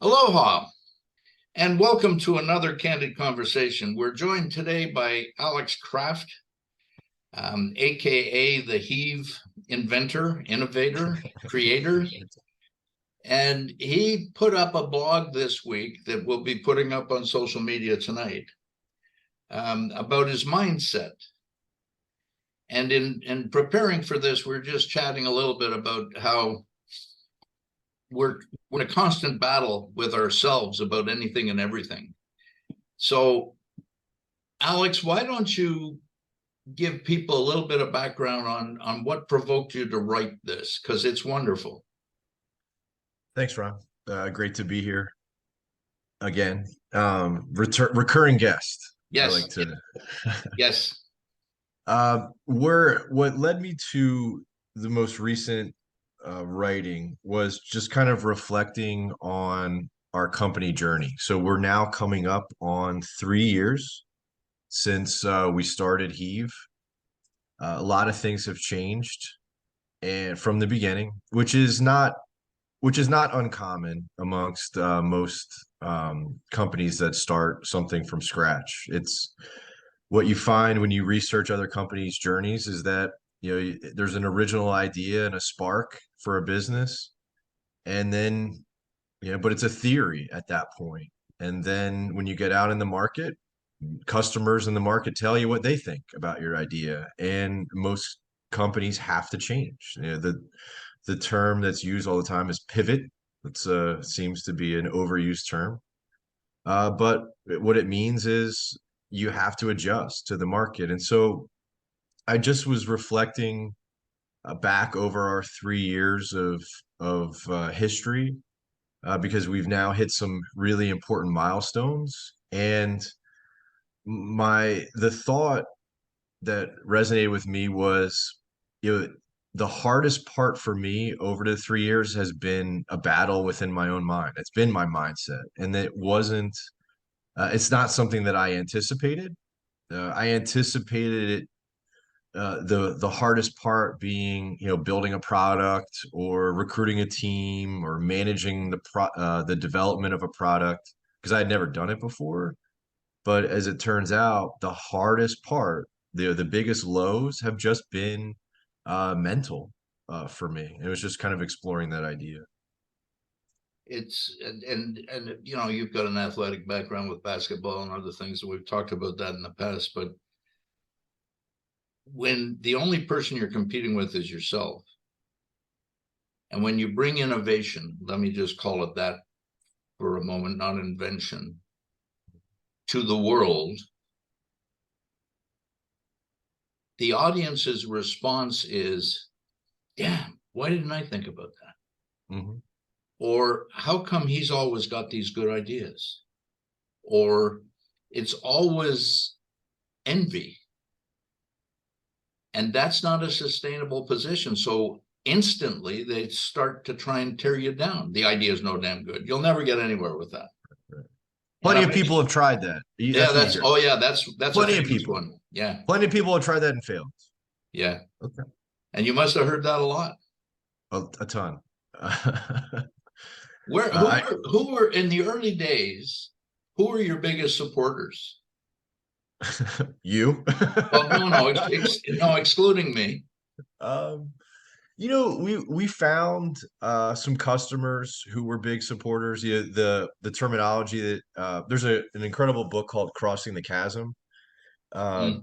Aloha, and welcome to another Candid Conversation. We're joined today by Alex Kraft, aka the Heave inventor, innovator, creator. And he put up a blog this week that we'll be putting up on social media tonight about his mindset. And in preparing for this, we're just chatting a little bit about how we're in a constant battle with ourselves about anything and everything. So, Alex, why don't you give people a little bit of background on what provoked you to write this? Because it's wonderful. Thanks, Ron. Great to be here again. Recurring guest. I Yes. like to. Yes. What led me to the most recent writing was just kind of reflecting on our company journey. So we're now coming up on 3 years since we started Heave. A lot of things have changed, and from the beginning, which is not uncommon amongst most companies that start something from scratch. It's what you find when you research other companies' journeys is that there's an original idea and a spark for a business, and then but it's a theory at that point. And then when you get out in the market, customers in the market tell you what they think about your idea, and most companies have to change. The term that's used all the time is pivot. It's seems to be an overused term. But what it means is you have to adjust to the market. And so I just was reflecting back over our 3 years of history, because we've now hit some really important milestones. And the thought that resonated with me was, the hardest part for me over the 3 years has been a battle within my own mind. It's been my mindset, and it's not something that I anticipated. I anticipated it. The hardest part being, building a product or recruiting a team or managing the development of a product, because I had never done it before. But as it turns out, the hardest part, the biggest lows have just been mental for me. It was just kind of exploring that idea. It's and you've got an athletic background with basketball and other things, and we've talked about that in the past. But when the only person you're competing with is yourself, and when you bring innovation, let me just call it that for a moment, not invention, to the world, the audience's response is, yeah, why didn't I think about that? Mm-hmm. Or how come he's always got these good ideas? Or it's always envy. And that's not a sustainable position. So instantly they start to try and tear you down. The idea is no damn good. You'll never get anywhere with that. Right. Plenty of people have tried that. Yeah, That's what you hear. that's a Plenty of famous people. one. Yeah. Plenty of people have tried that and failed. Yeah. Okay. And you must have heard that a lot. A ton. Who were in the early days? Who were your biggest supporters? You. Well, no, excluding me. Um, we found some customers who were big supporters. The terminology that there's an incredible book called Crossing the Chasm.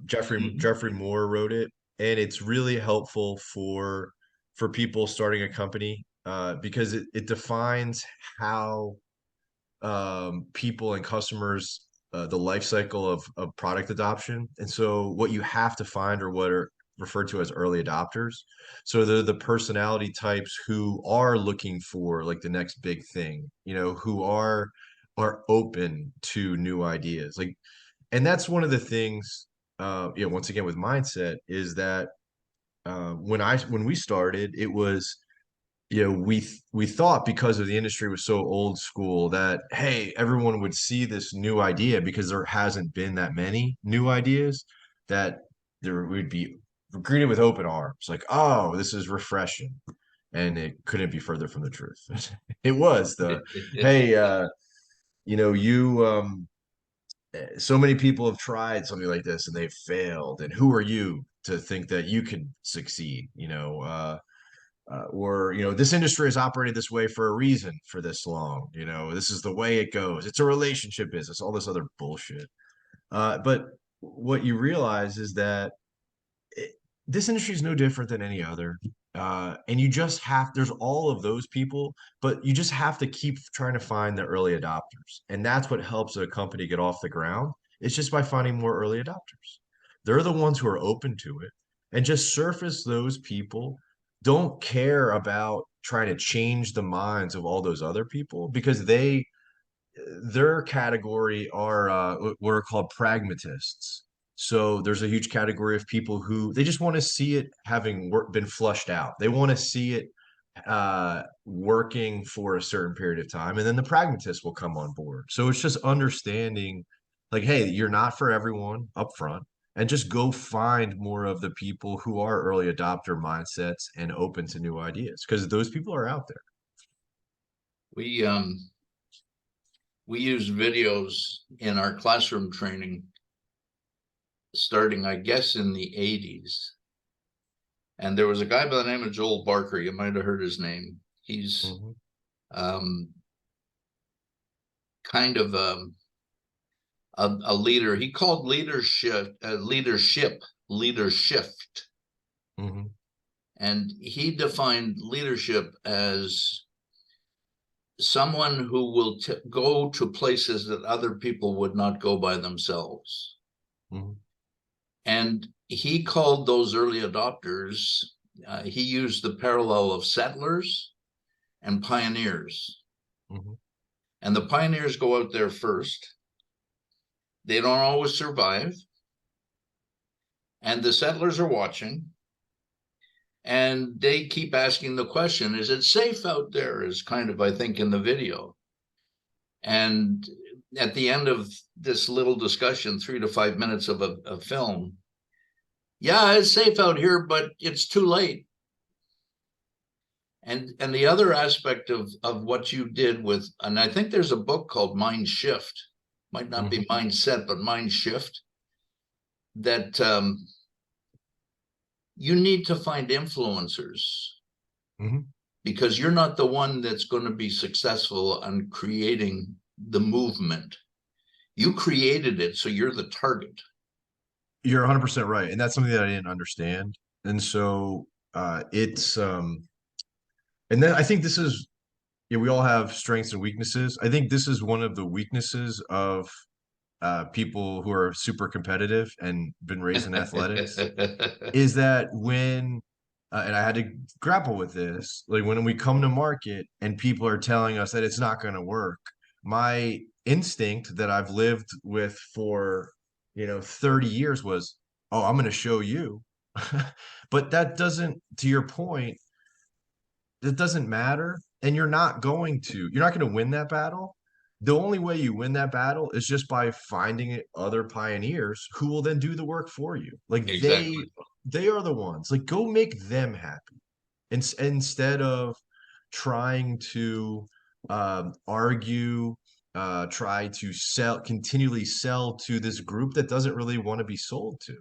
Jeffrey Moore wrote it, and it's really helpful for people starting a company, because it defines how people and customers, the life cycle of product adoption. And so what you have to find are what are referred to as early adopters. So they're the personality types who are looking for like the next big thing, who are open to new ideas. Like, and that's one of the things, once again with mindset, is that when we started, it was, we thought, because of the industry was so old school, that hey, everyone would see this new idea because there hasn't been that many new ideas, that there would be greeted with open arms, like, oh, this is refreshing. And it couldn't be further from the truth. It was the, hey, so many people have tried something like this and they've failed. And who are you to think that you could succeed? Or this industry has operated this way for a reason for this long. This is the way it goes. It's a relationship business, all this other bullshit. But what you realize is that this industry is no different than any other. And you just there's all of those people, but you just have to keep trying to find the early adopters. And that's what helps a company get off the ground. It's just by finding more early adopters. They're the ones who are open to it, and just surface those people. Don't care about trying to change the minds of all those other people, because their category are what are called pragmatists. So there's a huge category of people who they just want to see it having been flushed out. They want to see it working for a certain period of time, and then the pragmatists will come on board. So it's just understanding, like, hey, you're not for everyone up front, and just go find more of the people who are early adopter mindsets and open to new ideas, because those people are out there. We use videos in our classroom training starting, I guess, in the 80s. And there was a guy by the name of Joel Barker. You might have heard his name. He's kind of a leader. He called leadership. And he defined leadership as someone who will go to places that other people would not go by themselves. And he called those early adopters, he used the parallel of settlers and pioneers. And the pioneers go out there first. They don't always survive. And the settlers are watching. And they keep asking the question, is it safe out there? Is kind of, I think, in the video. And at the end of this little discussion, 3 to 5 minutes of a film, yeah, it's safe out here, but it's too late. And the other aspect of what you did with, and I think there's a book called Mind Shift, might not be mindset, but Mind Shift, that you need to find influencers, because you're not the one that's going to be successful on creating the movement. You created it, so you're the target. You're 100% right. And that's something that I didn't understand. And so it's and then I think this is, we all have strengths and weaknesses. I think this is one of the weaknesses of people who are super competitive and been raised in athletics, is that when and I had to grapple with this, like when we come to market and people are telling us that it's not going to work, my instinct that I've lived with for 30 years was, oh, I'm going to show you. But that doesn't, to your point, it doesn't matter. And you're not going to win that battle. The only way you win that battle is just by finding other pioneers who will then do the work for you. Like Exactly. they are the ones, like, go make them happy. Instead of trying to argue, try to continually sell to this group that doesn't really want to be sold to.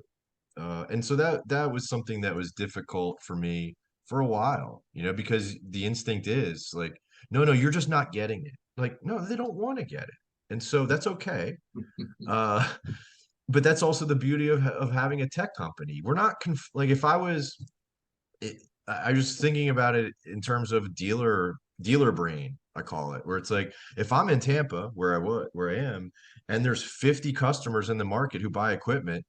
And so that was something that was difficult for me for a while, because the instinct is like, no, you're just not getting it. Like, no, they don't want to get it. And so that's okay. But that's also the beauty of having a tech company. We're not like, if I was thinking about it in terms of dealer brain, I call it, where it's like, if I'm in Tampa, where I am, and there's 50 customers in the market who buy equipment,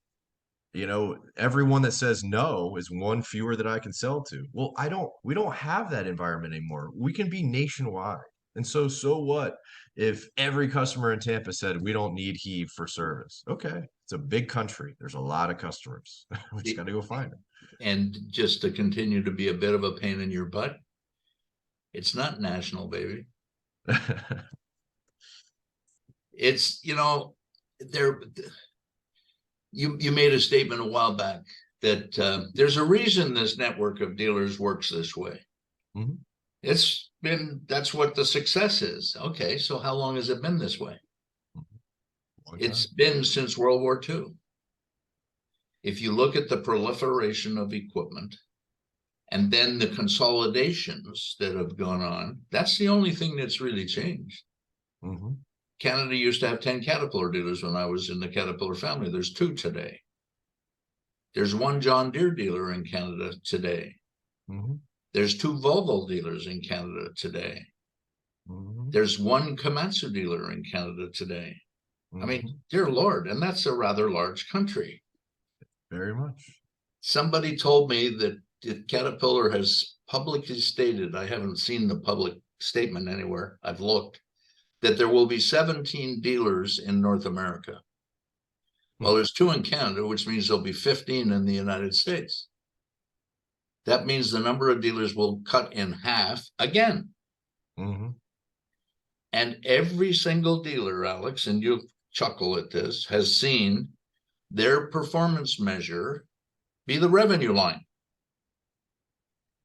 everyone that says no is one fewer that I can sell to. Well, we don't have that environment anymore. We can be nationwide. And so what if every customer in Tampa said, we don't need Heave for service? Okay. It's a big country. There's a lot of customers. We just got to go find them. And just to continue to be a bit of a pain in your butt, it's not national, baby. It's, there. You made a statement a while back that there's a reason this network of dealers works this way. Mhm. That's what the success is. Okay, so how long has it been this way? Long It's time. been since World War II. If you look at the proliferation of equipment and then the consolidations that have gone on, that's the only thing that's really changed. Mhm. Canada used to have 10 Caterpillar dealers when I was in the Caterpillar family. There's 2 today. There's 1 John Deere dealer in Canada today. Mhm. There's 2 Volvo dealers in Canada today. Mhm. There's 1 Komatsu dealer in Canada today. I mean, Mhm. dear Lord, and that's a rather large country. Very much. Somebody told me that Caterpillar has publicly stated, I haven't seen the public statement anywhere, I've looked, that there will be 17 dealers in North America. Well, there's 2 in Canada, which means there'll be 15 in the United States. That means the number of dealers will cut in half again. Mhm. And every single dealer, Alex, and you'll chuckle at this, has seen their performance measure be the revenue line.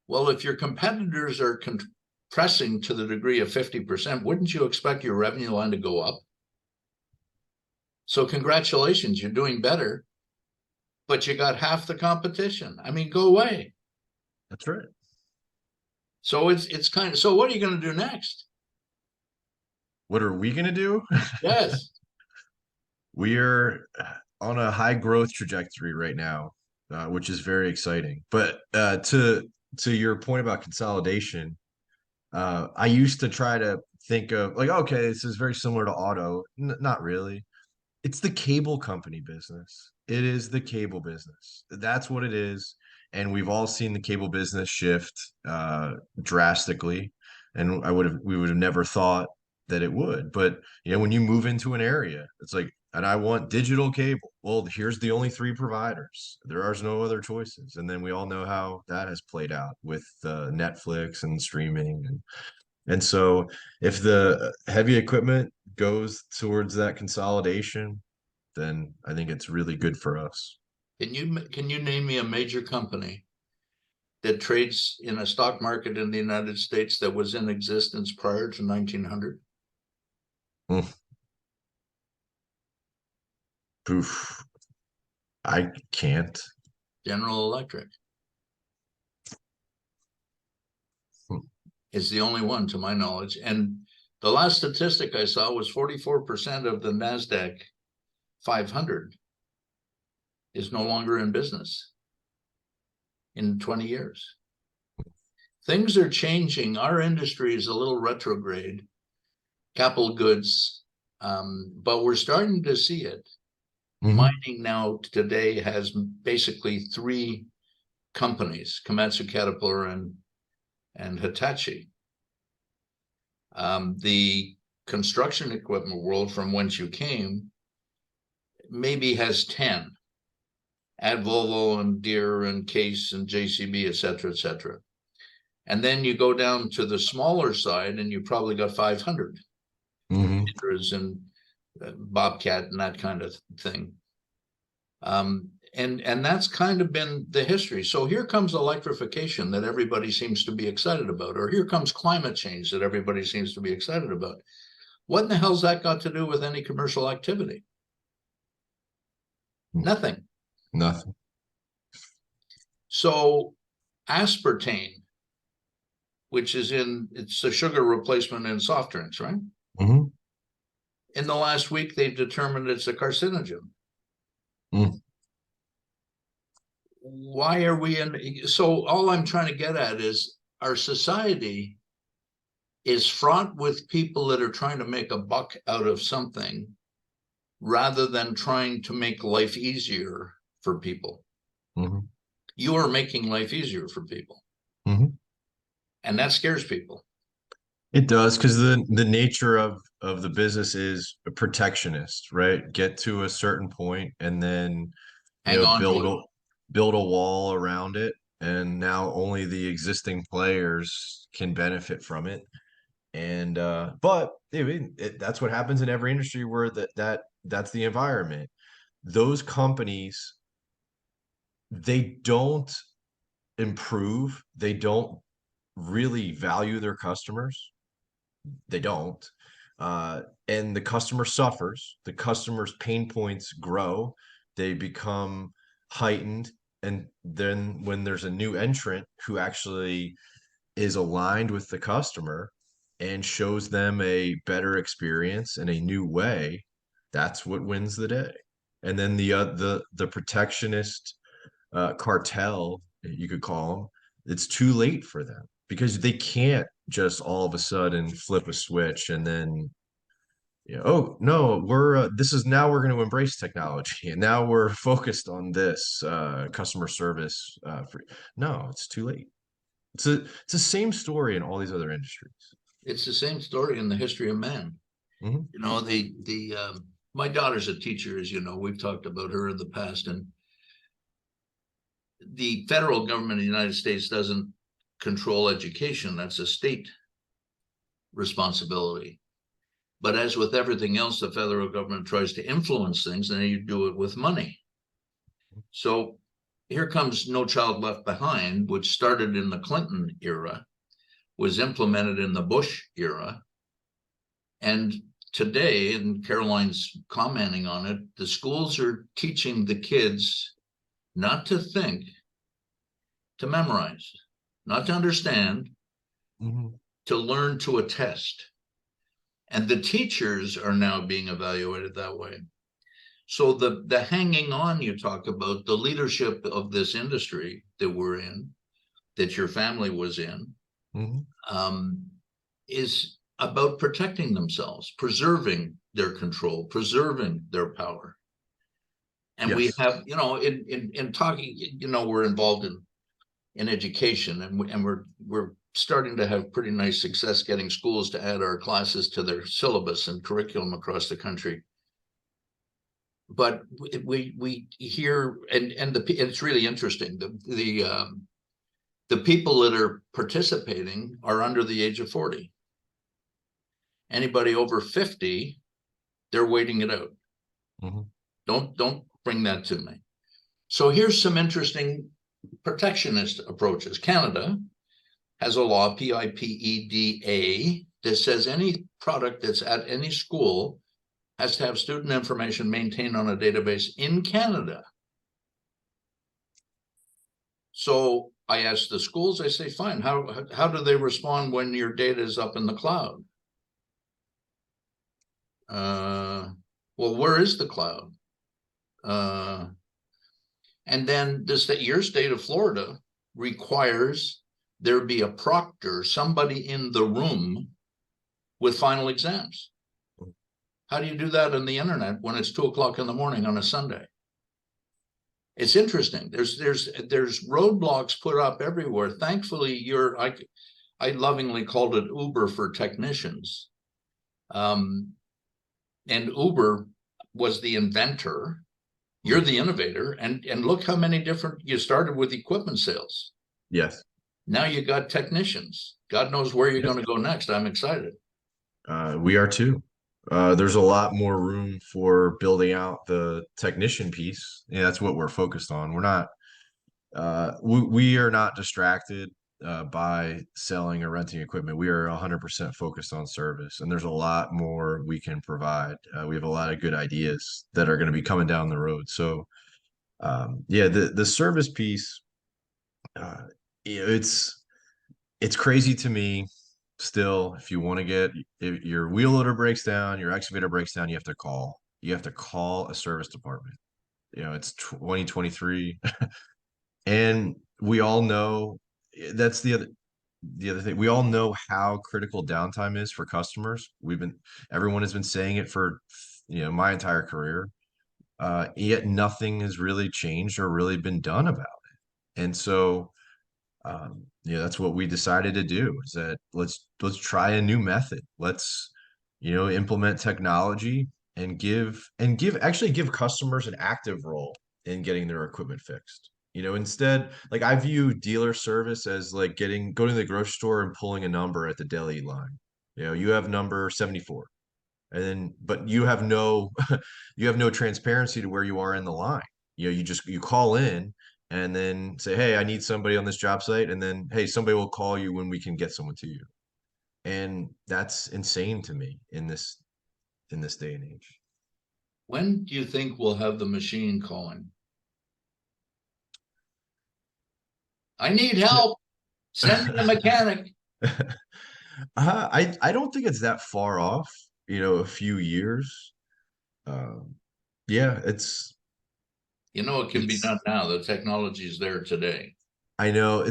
Well, if your competitors are compressing to the degree of 50%, wouldn't you expect your revenue line to go up? So congratulations, you're doing better, but you got half the competition. I mean, go away. That's right. So it's kind of, so what are you going to do next? What are we going to do? Yes. We're on a high growth trajectory right now, which is very exciting. But to your point about consolidation, I used to try to think of like, okay, this is very similar to auto. Not really. It's the cable company business. It is the cable business. That's what it is. And we've all seen the cable business shift drastically. And we would have never thought that it would. But when you move into an area, it's like, and I want digital cable. Well, here's the only 3 providers. There are no other choices. And then we all know how that has played out with Netflix and streaming and so if the heavy equipment goes towards that consolidation, then I think it's really good for us. Can you name me a major company that trades in a stock market in the United States that was in existence prior to 1900? Mm. Poof. I can't. General Electric Hmm. is the only one to my knowledge. And the last statistic I saw was 44% of the NASDAQ 500 is no longer in business in 20 years. Things are changing. Our industry is a little retrograde, capital goods, but we're starting to see it. Mhm. Mining now today has basically 3 companies, Komatsu, Caterpillar, and Hitachi. The construction equipment world, from whence you came, maybe has 10. Add Volvo and Deere and Case and JCB, et cetera, et cetera. And then you go down to the smaller side and you probably got 500 Mhm. and Bobcat and that kind of thing. And that's kind of been the history. So here comes electrification that everybody seems to be excited about, or here comes climate change that everybody seems to be excited about. What in the hell's that got to do with any commercial activity? Nothing. Nothing. So aspartame, which it's a sugar replacement in soft drinks, right? Mhm. In the last week, they've determined it's a carcinogen. Mm. Why are we in? So all I'm trying to get at is our society is fraught with people that are trying to make a buck out of something rather than trying to make life easier for people. Mhm. You are making life easier for people, Mhm. and that scares people. It does because the nature of the business is a protectionist, right? Get to a certain point and then Hang on to it. build a wall around it, and now only the existing players can benefit from it. And but that's what happens in every industry where that's the environment. Those companies, they don't improve, they don't really value their customers. They don't. And the customer suffers, the customer's pain points grow, they become heightened. And then when there's a new entrant who actually is aligned with the customer and shows them a better experience in a new way, that's what wins the day. And then the protectionist cartel, you could call them, it's too late for them because they can't just all of a sudden flip a switch and then, oh no, we're this is now we're going to embrace technology and now we're focused on this customer service. No, it's too late. It's the same story in all these other industries. It's the same story in the history of man. Mm-hmm. You know, my daughter's a teacher, as you know, we've talked about her in the past, and the federal government of the United States doesn't control education. That's a state responsibility. But as with everything else, the federal government tries to influence things, and you do it with money. So here comes No Child Left Behind, which started in the Clinton era, was implemented in the Bush era. And today, and Caroline's commenting on it, the schools are teaching the kids not to think, to memorize, not to understand, Mm-hmm. to learn to attest. And the teachers are now being evaluated that way. So the hanging on you talk about, the leadership of this industry that we're in, that your family was in, is about protecting themselves, preserving their control, preserving their power. And Yes. we have, you know, in talking, you know, we're involved in education, and we're starting to have pretty nice success getting schools to add our classes to their syllabus and curriculum across the country. But we hear, and it's really interesting. The people that are participating are under the age of 40. Anybody over 50, they're waiting it out. Mm-hmm. Don't bring that to me. So here's some interesting protectionist approaches. Canada has a law, PIPEDA, that says any product that's at any school has to have student information maintained on a database in Canada. So I ask the schools, I say, fine, how do they respond when your data is up in the cloud? Well, where is the cloud? And then your state of Florida requires there be a proctor, somebody in the room with final exams. How do you do that on the internet when it's 2:00 in the morning on a Sunday? It's interesting. There's roadblocks put up everywhere. Thankfully, I lovingly called it Uber for technicians. And Uber was the inventor. You're the innovator. And look how many different, you started with equipment sales. Yes. Now you got technicians. God knows where you're going to go next. I'm excited. We are too. There's a lot more room for building out the technician piece. Yeah, that's what we're focused on. We're not, we are not distracted by selling or renting equipment. We are 100% focused on service, and there's a lot more we can provide. We have a lot of good ideas that are going to be coming down the road. So, yeah, the service piece, it's crazy to me still. If you want to get, if your wheel loader breaks down, your excavator breaks down, you have to call a service department. It's 2023 and we all know that's the other thing. We all know how critical downtime is for customers. Everyone has been saying it for my entire career, yet nothing has really changed or really been done about it. And so that's what we decided to do, is that let's try a new method. Let's implement technology and actually give customers an active role in getting their equipment fixed. Instead, like, I view dealer service as like going to the grocery store and pulling a number at the deli line. You have number 74, but you have no you have no transparency to where you are in the line. You call in, and then say, hey, I need somebody on this job site, and then, hey, somebody will call you when we can get someone to you. And that's insane to me in this day and age. When do you think we'll have the machine calling? I need help. Send me a mechanic. I don't think it's that far off, a few years. Yeah, It can be it's done now. The technology is there today. I know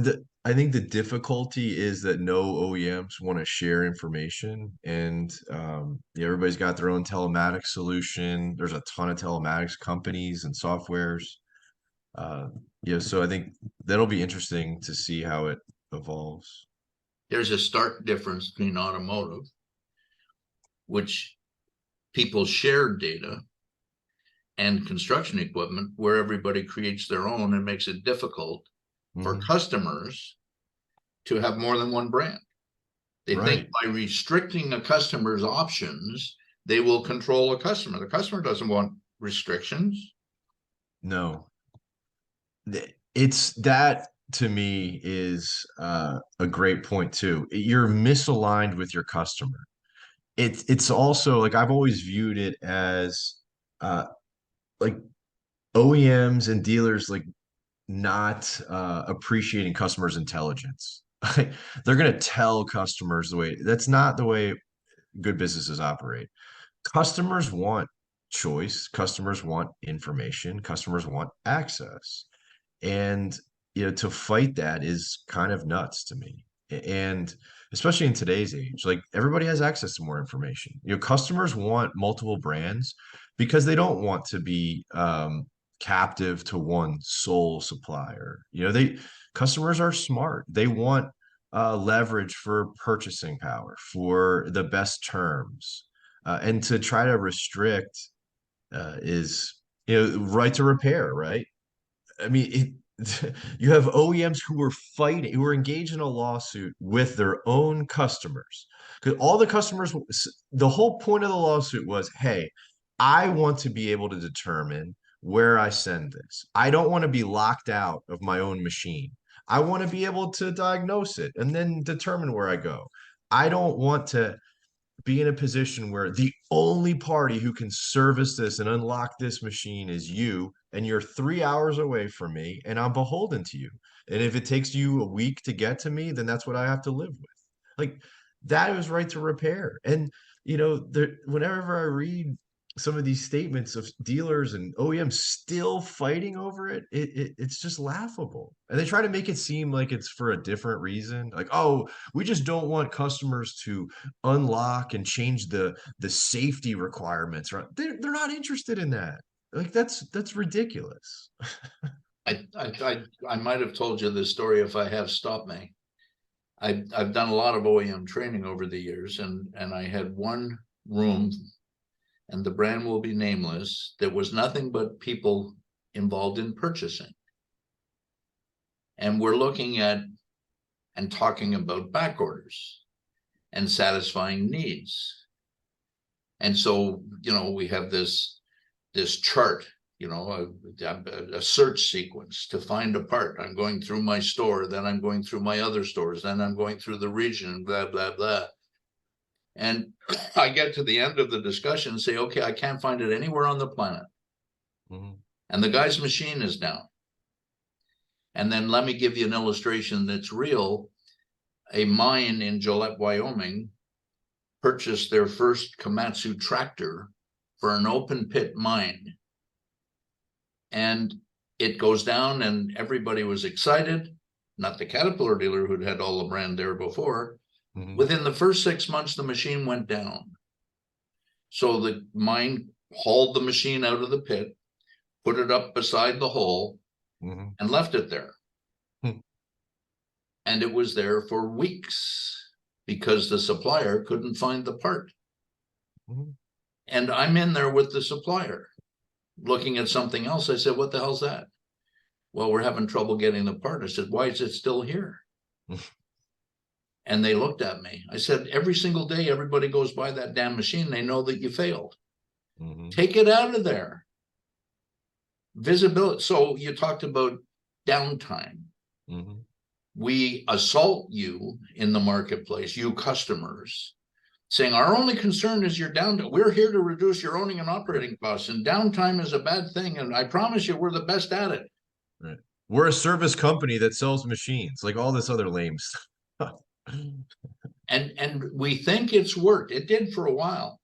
I think the difficulty is that no OEMs want to share information, and everybody's got their own telematics solution. There's a ton of telematics companies and softwares. So I think that'll be interesting to see how it evolves. There's a stark difference between automotive, which people share data, and construction equipment, where everybody creates their own and makes it difficult for Mhm. customers to have more than one brand. They think Right. by restricting a customer's options, they will control a customer. The customer doesn't want restrictions. No. It's that to me is a great point too. You're misaligned with your customer. It's also like I've always viewed it as like OEMs and dealers like not appreciating customers' intelligence. They're going to tell customers the way that's not the way good businesses operate. Customers want choice, customers want information, customers want access. And to fight that is kind of nuts to me. And especially in today's age, like everybody has access to more information. Customers want multiple brands because they don't want to be captive to one sole supplier. They customers are smart. They want leverage for purchasing power, for the best terms, and to try to restrict is right to repair, right? I mean, you have OEMs who were fighting, who were engaged in a lawsuit with their own customers. Because all the customers, the whole point of the lawsuit was, hey, I want to be able to determine where I send this. I don't want to be locked out of my own machine. I want to be able to diagnose it and then determine where I go. I don't want to be in a position where the only party who can service this and unlock this machine is you, and you're 3 hours away from me, and I'm beholden to you. And if it takes you a week to get to me, then that's what I have to live with. Like that is right to repair. And whenever I read some of these statements of dealers and OEMs still fighting over it's just laughable. And they try to make it seem like it's for a different reason. Like, oh, we just don't want customers to unlock and change the safety requirements. Right? They're not interested in that. Like that's ridiculous. I might have told you this story. If I have, stop me. I've done a lot of OEM training over the years, and I had one room, and the brand will be nameless, that was nothing but people involved in purchasing. And we're looking at and talking about back orders and satisfying needs. And so, we have this chart, a search sequence to find a part. I'm going through my store, then I'm going through my other stores, then I'm going through the region, blah, blah, blah. And I get to the end of the discussion and say, okay, I can't find it anywhere on the planet. Mhm. And the guy's machine is down. And then let me give you an illustration that's real. A mine in Gillette, Wyoming, purchased their first Komatsu tractor for an open pit mine. And it goes down, and everybody was excited. Not the Caterpillar dealer who'd had all the brand there before. Mhm. Within the first 6 months, the machine went down. So the mine hauled the machine out of the pit, put it up beside the hole, Mhm. and left it there. Hmm. And it was there for weeks because the supplier couldn't find the part. Mhm. And I'm in there with the supplier looking at something else. I said, what the hell's that? Well, we're having trouble getting the part. I said, why is it still here? And they looked at me. I said, every single day, everybody goes by that damn machine. They know that you failed. Mhm. Take it out of there. Visibility. So you talked about downtime. Mm-hmm. We assault you in the marketplace, you customers, saying our only concern is your downtime. We're here to reduce your owning and operating costs, and downtime is a bad thing. And I promise you, we're the best at it. Right. We're a service company that sells machines, like all this other lame stuff. And we think it's worked. It did for a while,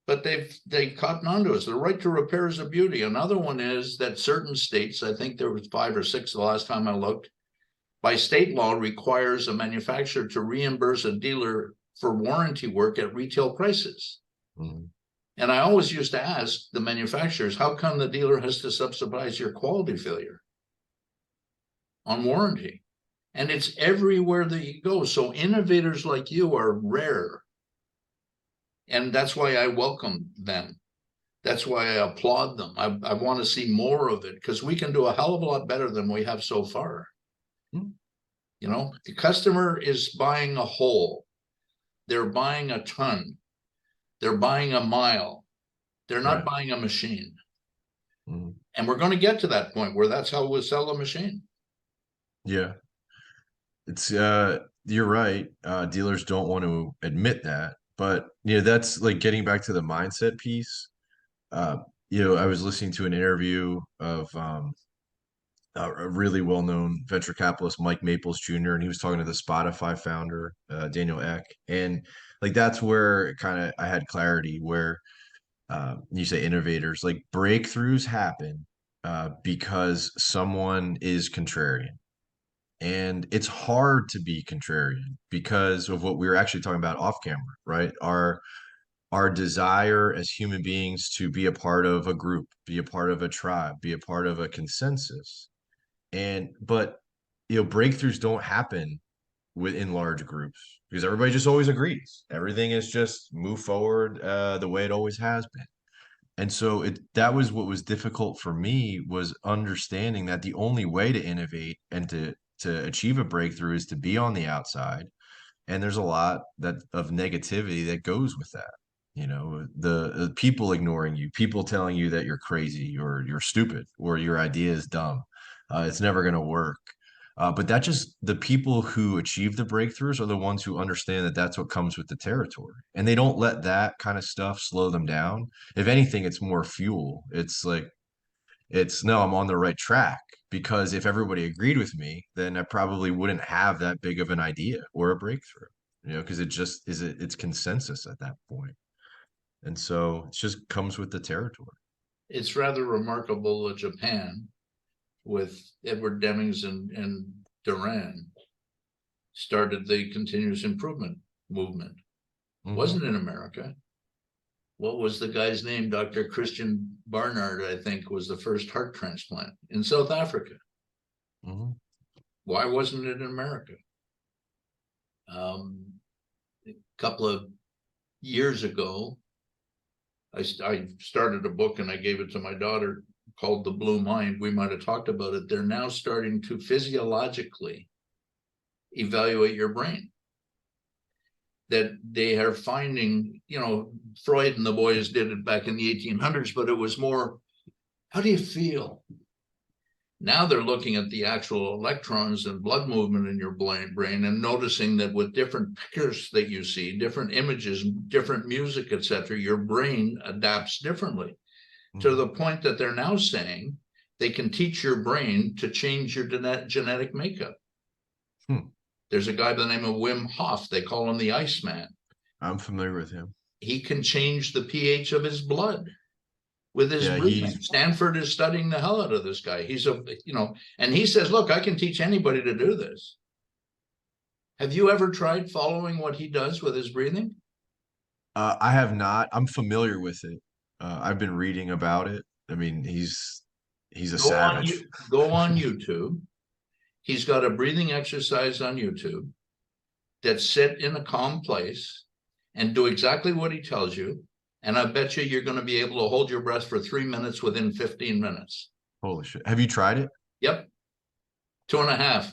but they've cottoned onto us. The right to repair is a beauty. Another one is that certain states, I think there was 5 or 6 the last time I looked, by state law requires a manufacturer to reimburse a dealer for warranty work at retail prices. Mm-hmm. And I always used to ask the manufacturers, how come the dealer has to subsidize your quality failure on warranty? And it's everywhere that you go. So innovators like you are rare. And that's why I welcome them. That's why I applaud them. I want to see more of it, because we can do a hell of a lot better than we have so far. Hmm. You know, the customer is buying a whole. They're buying a ton. They're buying a mile. They're not buying a machine. Mm-hmm. And we're going to get to that point where that's how we'll sell a machine. Yeah. It's you're right. Dealers don't want to admit that, but that's like getting back to the mindset piece. I was listening to an interview of a really well-known venture capitalist, Mike Maples Jr., and he was talking to the Spotify founder, Daniel Ek, and like that's where kind of I had clarity where you say innovators, like breakthroughs happen because someone is contrarian. And it's hard to be contrarian because of what we were actually talking about off camera, right? Our desire as human beings to be a part of a group, be a part of a tribe, be a part of a consensus. But breakthroughs don't happen within large groups because everybody just always agrees. Everything is just move forward the way it always has been. And so that was what was difficult for me, was understanding that the only way to innovate and to achieve a breakthrough is to be on the outside. And there's a lot of negativity that goes with that. The people ignoring you, people telling you that you're crazy or you're stupid or your idea is dumb. It's never going to work. But the people who achieve the breakthroughs are the ones who understand that that's what comes with the territory. And they don't let that kind of stuff slow them down. If anything, it's more fuel. It's like, no, I'm on the right track, because if everybody agreed with me, then I probably wouldn't have that big of an idea or a breakthrough, because it's consensus at that point. And so it just comes with the territory. It's rather remarkable that Japan, with Edward Demings and Duran, started the continuous improvement movement. Mm-hmm. Wasn't in America. What was the guy's name? Dr. Christian Barnard, I think, was the first heart transplant in South Africa. Mm-hmm. Why wasn't it in America? A couple of years ago, I started a book and I gave it to my daughter called The Blue Mind. We might have talked about it. They're now starting to physiologically evaluate your brain. That they are finding, Freud and the boys did it back in the 1800s, but it was more, how do you feel? Now they're looking at the actual electrons and blood movement in your brain and noticing that with different pictures that you see, different images, different music, etc., your brain adapts differently. Mm-hmm. To the point that they're now saying they can teach your brain to change your genetic makeup. There's a guy by the name of Wim Hof. They call him the Iceman. I'm familiar with him. He can change the pH of his blood with his breathing. Stanford is studying the hell out of this guy. He's and he says, look, I can teach anybody to do this. Have you ever tried following what he does with his breathing? I have not. I'm familiar with it. I've been reading about it. I mean, he's a savage. Go on YouTube. He's got a breathing exercise on YouTube that's sit in a calm place and do exactly what he tells you. And I bet you're going to be able to hold your breath for 3 minutes within 15 minutes. Holy shit. Have you tried it? Yep. 2.5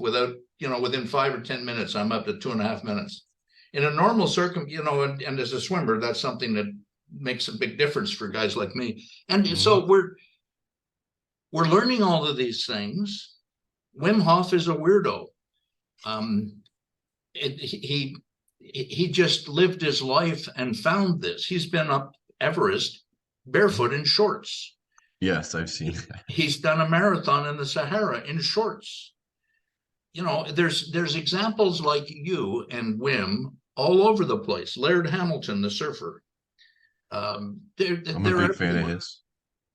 within 5 or 10 minutes, I'm up to 2.5 minutes. In a normal and as a swimmer, that's something that makes a big difference for guys like me. And so we're learning all of these things. Wim Hof is a weirdo. Um, he just lived his life and found this. He's been up Everest barefoot in shorts. Yes, I've seen that. He's done a marathon in the Sahara in shorts. You know, there's examples like you and Wim all over the place. Laird Hamilton, the surfer. I'm a They're big fan of everywhere. his.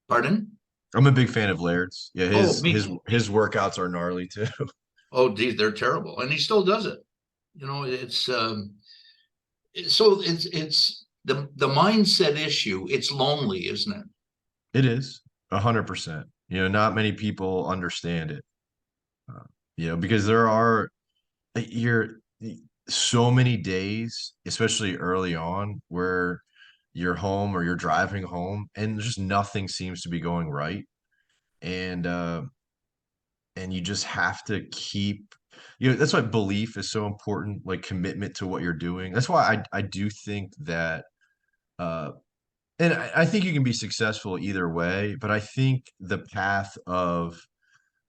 Pardon? I'm a big fan of Laird's. Yeah, Oh, his workouts are gnarly too. oh, geez, they're terrible, and he still does it. You know, so it's the mindset issue. It's lonely, isn't it? It is 100%. You know, not many people understand it. Uh, you know, because there are you're so many days, especially early on, where you're home or you're driving home and just nothing seems to be going right. And and you just have to keep, you know, that's why belief is so important, like commitment to what you're doing. That's why I do think that uh and I think you can be successful either way, but I think the path of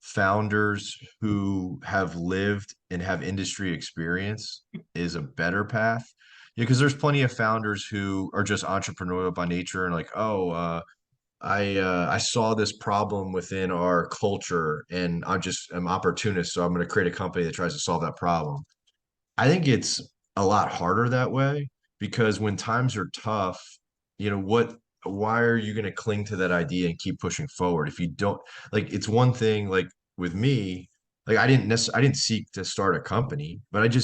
founders who have lived and have industry experience is a better path. Yeah, because there's plenty of founders who are just entrepreneurial by nature and like, oh, I saw this problem within our culture and I'm opportunist, so I'm going to create a company that tries to solve that problem. I think it's a lot harder that way because when times are tough, you know, why are you going to cling to that idea and keep pushing forward if you don't, like, it's one thing like with me, like I didn't seek to start a company, but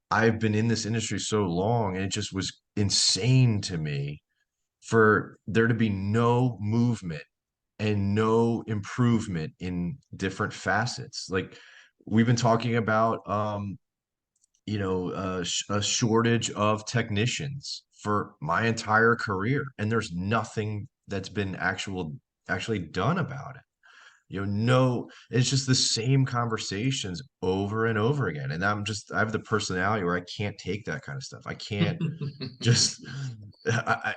I've been in this industry so long and it just was insane to me for there to be no movement and no improvement in different facets. Like we've been talking about you know, a shortage of technicians for my entire career, and there's nothing that's been actually done about it. You know, no, it's just the same conversations over and over again. And I have the personality where I can't take that kind of stuff. I can't just,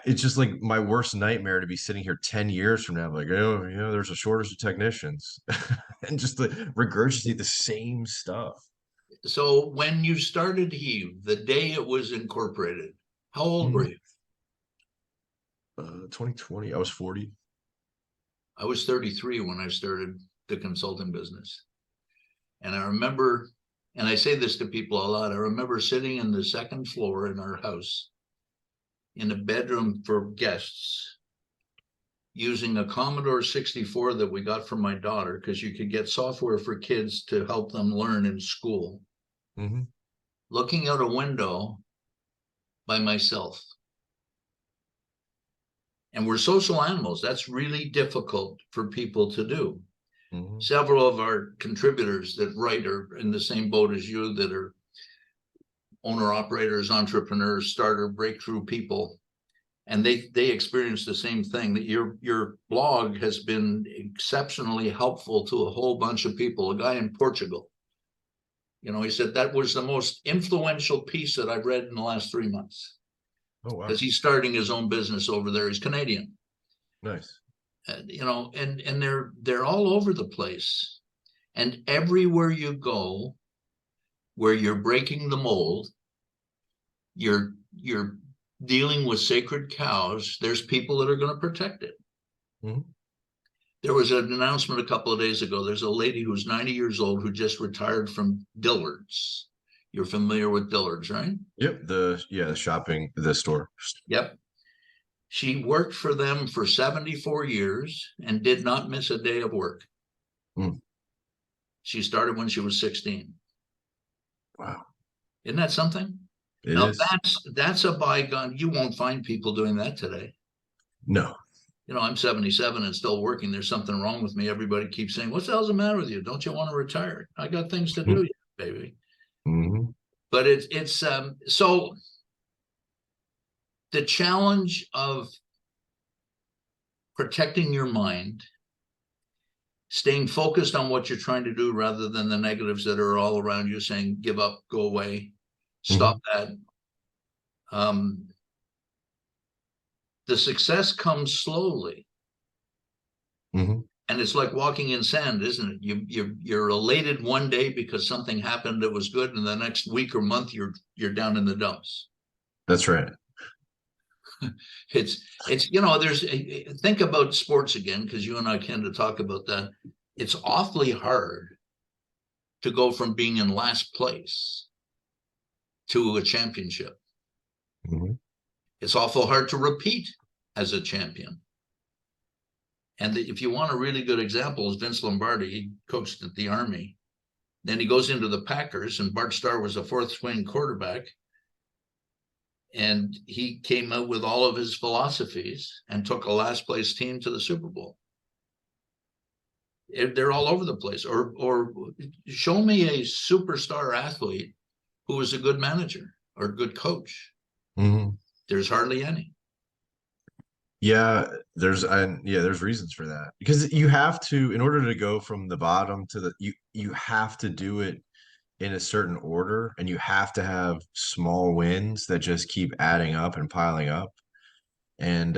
it's just like my worst nightmare to be sitting here 10 years from now, like, oh, you know, there's a shortage of technicians and just like regurgitate the same stuff. So when you started Heave, the day it was incorporated, how old were you? 2020, I was 40. I was 33 when I started the consulting business. And I remember, and I say this to people a lot, I remember sitting in the second floor in our house in a bedroom for guests using a Commodore 64 that we got from my daughter because you could get software for kids to help them learn in school, Hmm. looking out a window by myself. And we're social animals. That's really difficult for people to do. Hmm. Several of our contributors that write are in the same boat as you, that are owner operators, entrepreneurs, starter, breakthrough people. And they experience the same thing, that your blog has been exceptionally helpful to a whole bunch of people. A guy in Portugal, you know, he said that was the most influential piece that I've read in the last 3 months Oh because wow, he's starting his own business over there. He's Canadian, nice. you know, and they're all over the place. And everywhere you go, where you're breaking the mold, you're dealing with sacred cows. There's people that are going to protect it. Hmm. There was an announcement a couple of days ago. There's a lady who's 90 years old who just retired from Dillard's. You're familiar with Dillard's, right? Yep, the shopping, the store. Yep. She worked for them for 74 years and did not miss a day of work. Mm, She started when she was 16. wow, Isn't that something? it Now is. that's a bygone. You won't find people doing that today. No. You know, I'm 77 and still working. There's something wrong with me. Everybody keeps saying, "What's the hell's the matter with you? Don't you want to retire?" I got things to do, baby. Hmm. But it's so the challenge of protecting your mind, staying focused on what you're trying to do rather than the negatives that are all around you saying, "Give up, go away, stop Hmm. that." Um, the success comes slowly. Hmm. And it's like walking in sand, isn't it? You're elated one day because something happened that was good, and the next week or month you're down in the dumps. That's right. It's there's think about sports again, because you and I tend to talk about that. It's awfully hard to go from being in last place to a championship. Mhm. It's awful hard to repeat as a champion. And if you want a really good example, is Vince Lombardi. He coached at the Army. Then he goes into the Packers, and Bart Starr was a fourth string quarterback. And he came out with all of his philosophies and took a last place team to the Super Bowl. They're all over the place. Or show me a superstar athlete who was a good manager or a good coach. Mhm. There's hardly any. Yeah, there's reasons for that, because you have to, in order to go from the bottom to you have to do it in a certain order, and you have to have small wins that just keep adding up and piling up. And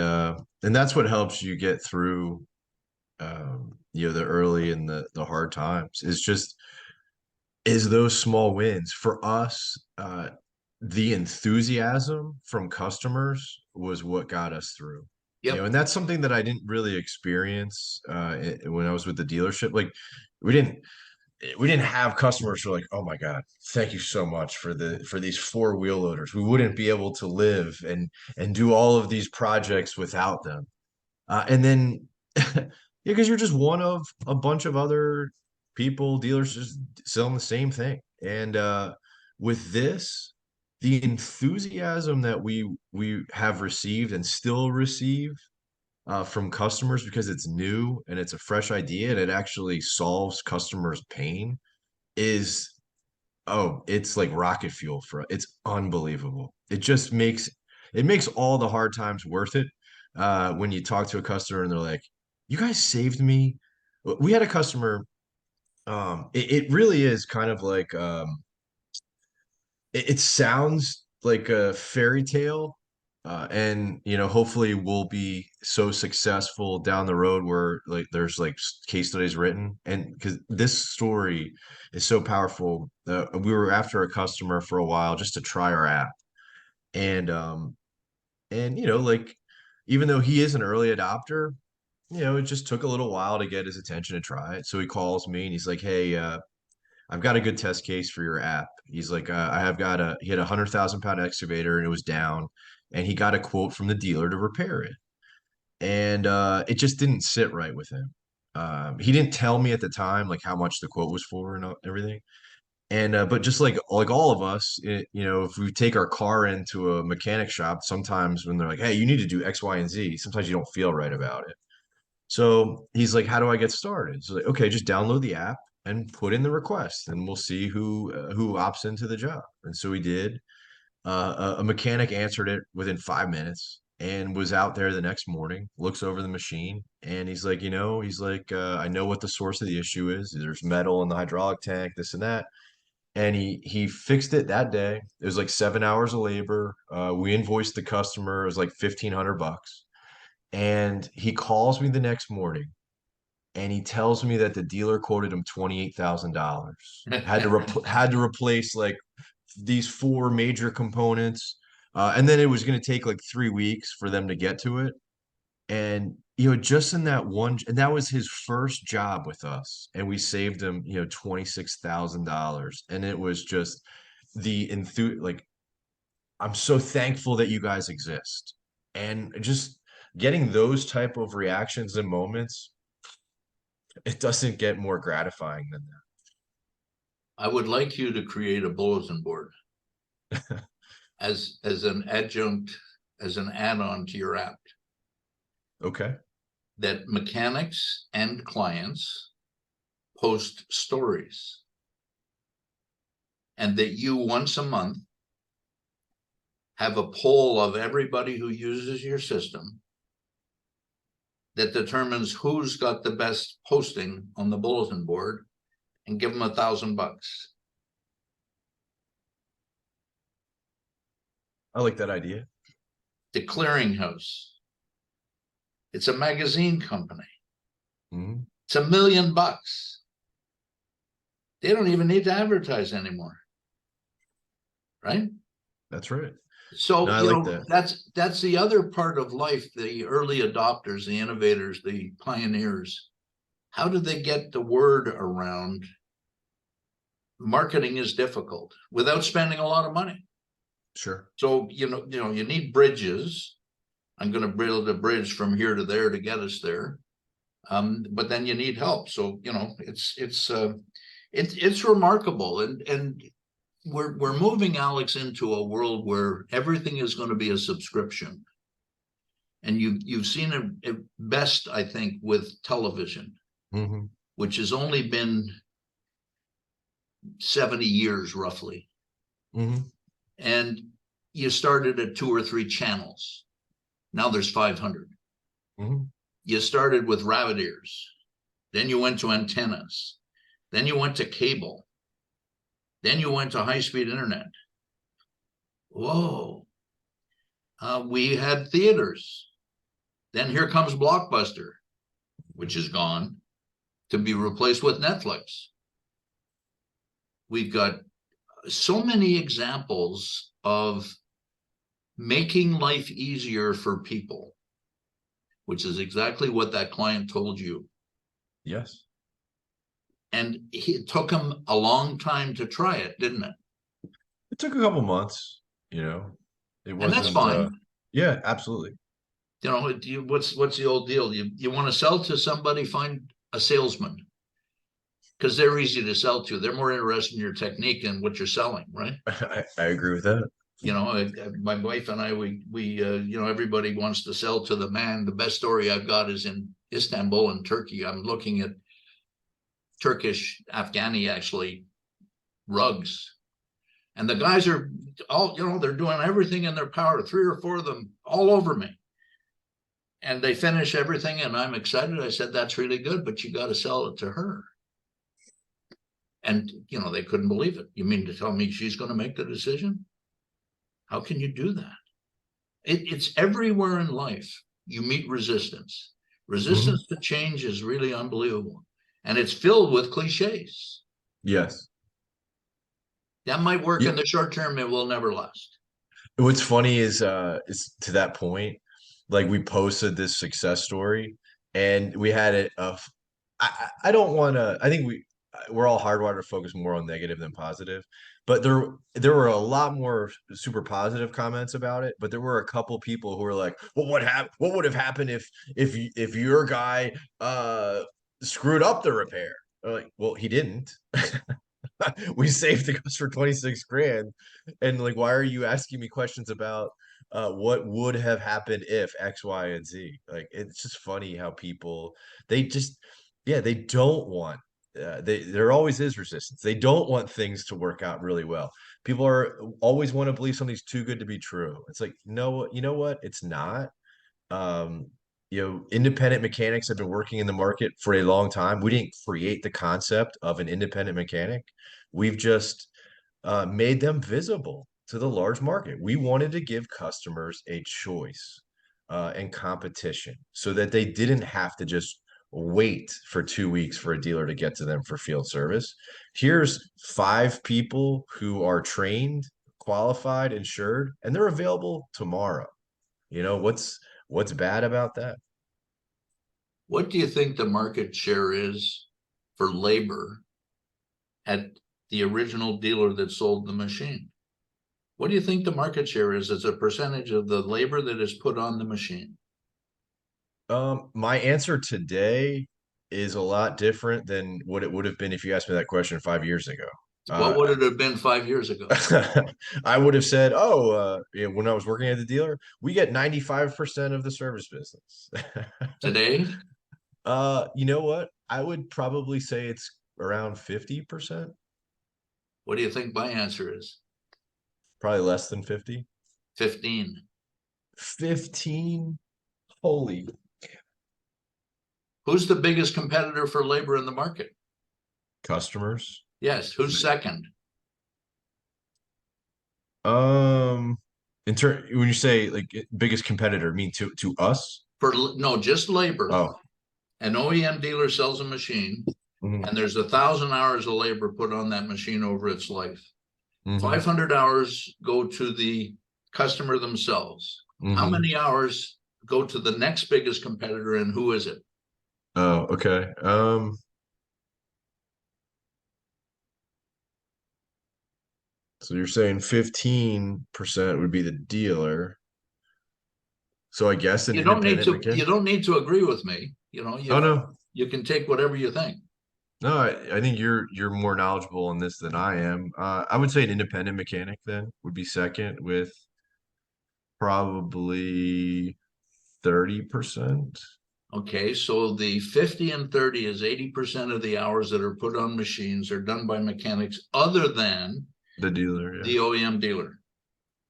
that's what helps you get through the early and the hard times, is those small wins. For us, the enthusiasm from customers was what got us through. Yep. And that's something that I didn't really experience when I was with the dealership. Like, we didn't we didn't have customers who are like, oh my God, thank you so much for these four wheel loaders. We wouldn't be able to live and do all of these projects without them. And then, yeah, because you're just one of a bunch of other people, dealers just selling the same thing. And with this, the enthusiasm that we have received and still receive from customers, because it's new and it's a fresh idea and it actually solves customers' pain, is, oh, it's like rocket fuel for us. It's unbelievable. It makes all the hard times worth it. When you talk to a customer and they're like, "You guys saved me." We had a customer. It really is kind of like, it sounds like a fairy tale, and hopefully we'll be so successful down the road where like there's like case studies written, and because this story is so powerful. We were after a customer for a while just to try our app, and like, even though he is an early adopter, it just took a little while to get his attention to try it. So he calls me and he's like, "Hey, I've got a good test case for your app." He's like, he had 100,000 pound excavator and it was down, and he got a quote from the dealer to repair it. And it just didn't sit right with him. He didn't tell me at the time like how much the quote was for and everything. And but just like all of us, if we take our car into a mechanic shop, sometimes when they're like, "Hey, you need to do X, Y, and Z," sometimes you don't feel right about it. So he's like, "How do I get started?" So like, okay, just download the app and put in the request, and we'll see who opts into the job. And so we did. A mechanic answered it within 5 minutes and was out there the next morning. Looks over the machine and he's like, "I know what the source of the issue is. There's metal in the hydraulic tank, this and that." And he fixed it that day. It was like 7 hours of labor. We invoiced the customer. It was like $1,500. And he calls me the next morning and he tells me that the dealer quoted him $28,000. Had to replace like these four major components, and then it was going to take like 3 weeks for them to get to it. And just in that one, and that was his first job with us, and we saved him $26,000, and it was just like, I'm so thankful that you guys exist, and just getting those type of reactions and moments, it doesn't get more gratifying than I would like you to create a bulletin board as an adjunct, as an add-on to your app, that. Okay. that mechanics and clients post stories, and that you once a month have a poll of everybody who uses your system that determines who's got the best posting on the bulletin board, and give them $1,000. I like that idea. The Clearinghouse. It's a magazine company. Mhm. It's $1 million. They don't even need to advertise anymore, right? That's right. No, So, I like that. that's the other part of life, the early adopters, the innovators, the pioneers. How do they get the word around? Marketing is difficult without spending a lot of money. Sure. So, you need bridges. I'm going to build a bridge from here to there to get us there. But then you need help. So, it's remarkable. And we're moving, Alex, into a world where everything is going to be a subscription. And you've seen it best, I think, with television, which has only been 70 years roughly. And you started at 2 or 3 channels. Now there's 500. You started with rabbit ears. Then you went to antennas. Then you went to cable. Then you went to high-speed internet. Whoa. We had theaters. Then here comes Blockbuster, which is gone, to be replaced with Netflix. We've got so many examples of making life easier for people, which is exactly what that client told you. Yes. And it took him a long time to try it, didn't it? It took a couple months, it And that's wasn't, fine. yeah, absolutely. What's the old deal? You want to sell to somebody, find a salesman, because they're easy to sell to. They're more interested in your technique and what you're selling, right? I agree with that. My wife and I, we everybody wants to sell to the man. The best story I've got is in Istanbul in Turkey. I'm looking at Turkish Afghani, actually, rugs. And the guys are all, they're doing everything in their power, 3 or 4 of them all over me. And they finish everything and I'm excited. I said, that's really good, but you got to sell it to her. And, they couldn't believe it. You mean to tell me she's going to make the decision? How can you do that? It's everywhere in life. You meet resistance. Resistance to change is really unbelievable. And it's filled with cliches. Yes. That might work in the short term. It will never last. What's funny is to that point, like we posted this success story and we had it of, I don't want to, I think we're all hardwired to focus more on negative than positive, but there were a lot more super positive comments about it, but there were a couple people who were like, well, what would have happened if your guy screwed up the repair? They're like, well, he didn't. We saved the customer 26 grand. And like, why are you asking me questions about what would have happened if X, Y, and Z? Like, it's just funny how people, they don't want, there always is resistance. They don't want things to work out really well. People are always want to believe something's too good to be true. It's like, no, you know what? It's not. Um, independent mechanics have been working in the market for a long time. We didn't create the concept of an independent mechanic. We've just made them visible to the large market. We wanted to give customers a choice and competition so that they didn't have to just wait for 2 weeks for a dealer to get to them for field service. Here's 5 people who are trained, qualified, insured, and they're available tomorrow. What's bad about that? What do you think the market share is for labor at the original dealer that sold the machine? What do you think the market share is as a percentage of the labor that is put on the machine? My answer today is a lot different than what it would have been if you asked me that question 5 years ago. What would it have been 5 years ago? I would have said, oh, when I was working at the dealer, we get 95% of the service business. Today? You know what? I would probably say it's around 50%. What do you think my answer is? Probably less than 50. 15. 15? Holy. Who's the biggest competitor for labor in the market? Customers. Yes. Who's second? When you say like biggest competitor, mean to us? No, just labor. Oh, An OEM dealer sells a machine, Mhm. and there's 1,000 hours of labor put on that machine over its life. Mhm. 500 hours go to the customer themselves. How Mhm. many hours go to the next biggest competitor, and who is it? Oh, okay. So you're saying 15% would be the dealer. So I guess an independent You mechanic. don't need to agree with me. Oh no. You can take whatever you think. No, I think you're more knowledgeable in this than I am. I would say an independent mechanic then would be second with probably 30%. Okay, so the 50 and 30 is 80% of the hours that are put on machines are done by mechanics other than The dealer, yeah. the OEM dealer.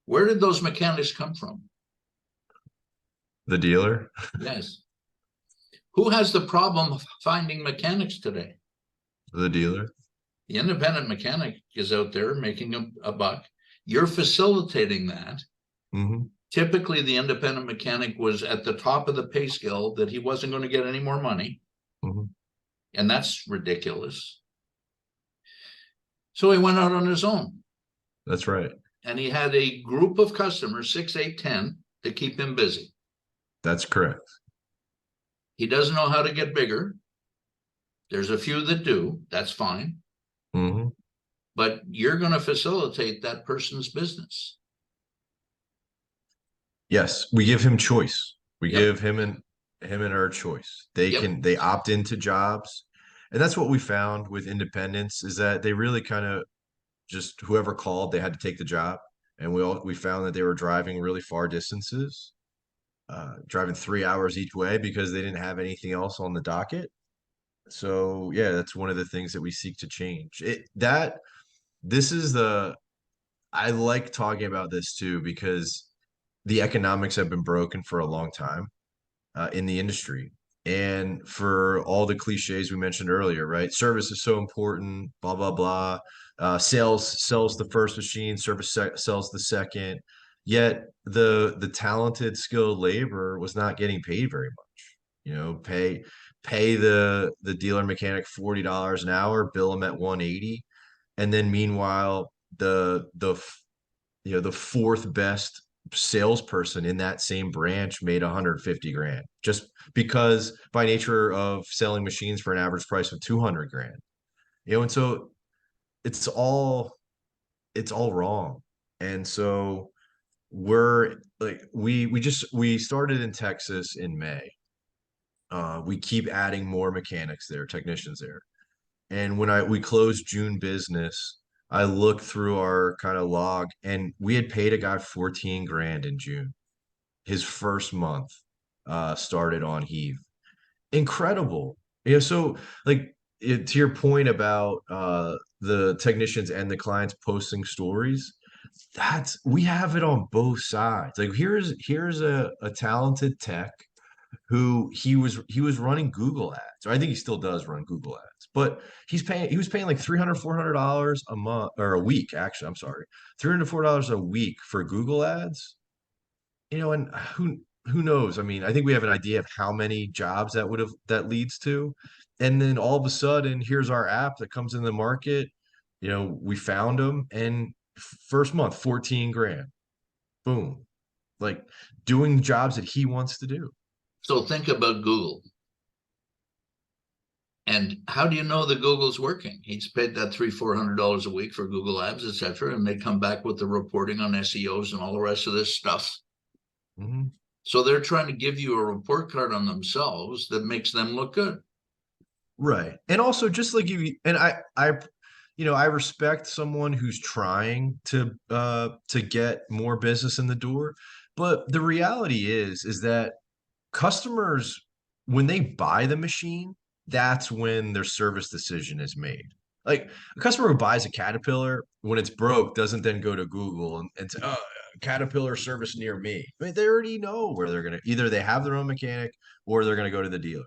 Where did those mechanics come from? The dealer, Yes. Who has the problem of finding mechanics today? the dealer. The independent mechanic is out there making a buck. You're facilitating that. Hmm. Typically, the independent mechanic was at the top of the pay scale that he wasn't going to get any more money. Hmm. And that's ridiculous. So he went out on his own. That's right. And he had a group of customers, 6, 8, 10, to keep him busy. That's correct. He doesn't know how to get bigger. There's a few that do. That's fine. Hmm. But you're going to facilitate that person's business. Yes, we give him choice. We Yep. give him and her choice. Yep. They opt into jobs. And that's what we found with independence is that they really kind of just whoever called, they had to take the job. And we found that they were driving really far distances, driving 3 hours each way because they didn't have anything else on the docket. So yeah, that's one of the things that we seek to change. This is the I like talking about this too because the economics have been broken for a long time in the industry. And for all the cliches we mentioned earlier, right? Service is so important, blah, blah, blah. Sales sells the first machine, sells the second. Yet the talented, skilled labor was not getting paid very much. Pay the dealer mechanic $40 an hour, bill them at 180, and then meanwhile the fourth best salesperson in that same branch made 150 grand just because by nature of selling machines for an average price of 200 grand. And so it's all it's all wrong. And so we're like we started in Texas in May. We keep adding more mechanics there, technicians there. And when we closed June business, I looked through our kind of log and we had paid a guy 14 grand in June. His first month started on Heave. Incredible. So like to your point about the technicians and the clients posting stories, that's we have it on both sides. Like here's a talented tech who he was running Google ads, or I think he still does run Google ads, but he was paying like $300-$400 a month or a week, actually. I'm sorry, $300-$400 a week for Google ads. And who knows? I mean, I think we have an idea of how many jobs that leads to. And then all of a sudden, here's our app that comes in the market. We found them and first month, 14 grand. Boom. Like doing jobs that he wants to do. So think about Google. And how do you know that Google's working? He's paid that $300-$400 a week for Google Ads, et cetera, and they come back with the reporting on SEOs and all the rest of this stuff. Mhm. So they're trying to give you a report card on themselves that makes them look good. Right. And also just like I respect someone who's trying to get more business in the door, but the reality is that customers, when they buy the machine, that's when their service decision is made. Like a customer who buys a Caterpillar when it's broke doesn't then go to Google and say, oh, Caterpillar service near me. I mean, they already know where they're gonna either they have their own mechanic or they're gonna go to the dealer.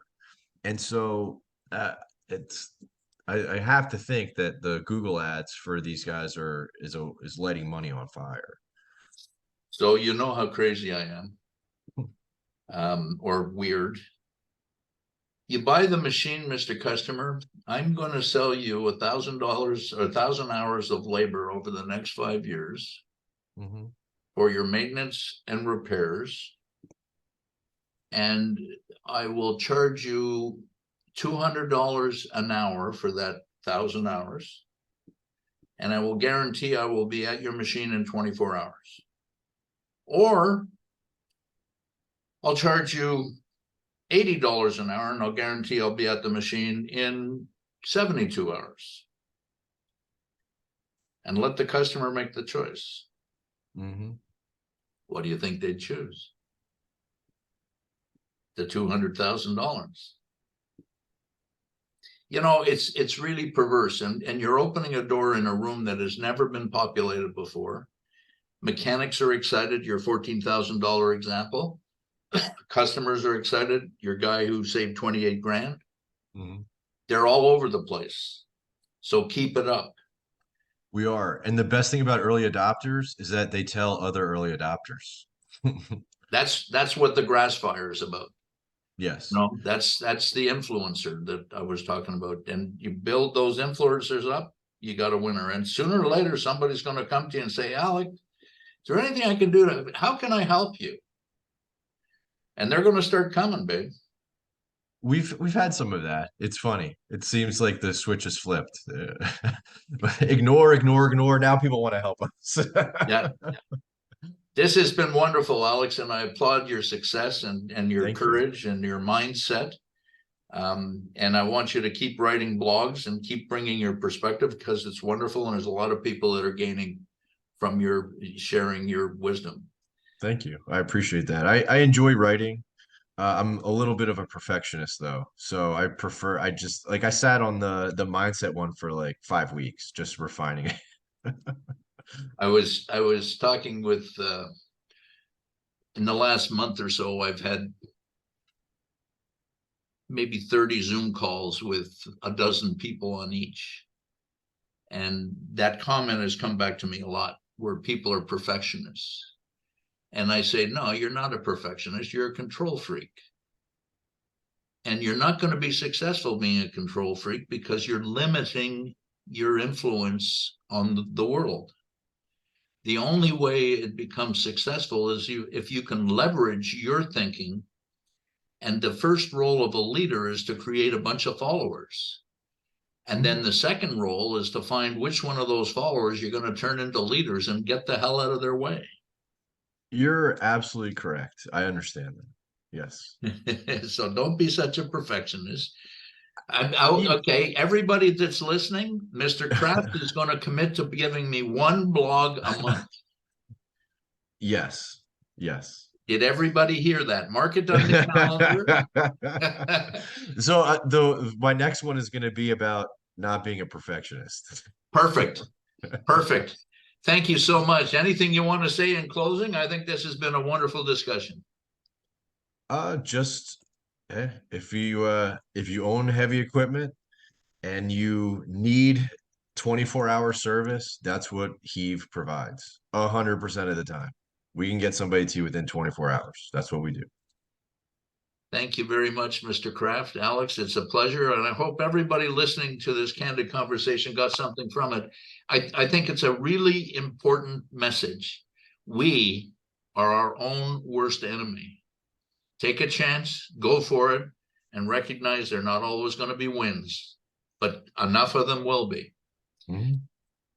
And so it's I have to think that the Google ads for these guys is lighting money on fire. So you know how crazy I am, or weird. You buy the machine, Mr. Customer, I'm going to sell you $1,000 or 1,000 hours of labor over the next 5 years for your maintenance and repairs. And I will charge you $200 an hour for that 1,000 hours. And I will guarantee I will be at your machine in 24 hours. Or I'll charge you $80 an hour and I'll guarantee I'll be at the machine in 72 hours. And let the customer make the choice. What do you think they'd choose? The $200,000. You know, it's really perverse, and you're opening a door in a room that has never been populated before. Mechanics are excited, your $14,000 example. Customers are excited, your guy who saved 28 grand. They're all over the place. So keep it up. We are. And the best thing about early adopters is that they tell other early adopters. That's what the grass fire is about. Yes. No, that's the influencer that I was talking about. And you build those influencers up, you got a winner. And sooner or later, somebody's going to come to you and say, Alex, is there anything I can do to, how can I help you? And they're going to start coming, babe. We've had some of that. It's funny. It seems like the switch is flipped. Ignore. Now people want to help us. Yeah. This has been wonderful, Alex, and I applaud your success and your Thank courage and your mindset. And I want you to keep writing blogs and keep bringing your perspective, because it's wonderful. And there's a lot of people that are gaining from your sharing your wisdom. Thank you. I appreciate that. I enjoy writing. I'm a little bit of a perfectionist though. So I sat on the mindset one for like 5 weeks, just refining it. I was talking with in the last month or so, I've had maybe 30 Zoom calls with a dozen people on each. And that comment has come back to me a lot, where people are perfectionists. And I say, no, you're not a perfectionist, you're a control freak. And you're not going to be successful being a control freak, because you're limiting your influence on the world. The only way it becomes successful is if you can leverage your thinking. And the first role of a leader is to create a bunch of followers. And then the second role is to find which one of those followers you're going to turn into leaders and get the hell out of their way. You're absolutely correct. I understand that. Yes. So don't be such a perfectionist. Okay, everybody that's listening, Mr. Kraft is going to commit to giving me one blog a month. Yes. Did everybody hear that? Mark it on the calendar. So my next one is going to be about not being a perfectionist. Perfect. Thank you so much. Anything you want to say in closing? I think this has been a wonderful discussion. If you own heavy equipment and you need 24-hour service, that's what Heave provides 100% of the time. We can get somebody to you within 24 hours. That's what we do. Thank you very much, Mr. Kraft. Alex, it's a pleasure. And I hope everybody listening to this candid conversation got something from it. I think it's a really important message. We are our own worst enemy. Take a chance, go for it, and recognize they're not always going to be wins, but enough of them will be.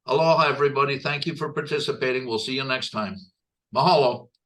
Aloha, everybody. Thank you for participating. We'll see you next time. Mahalo.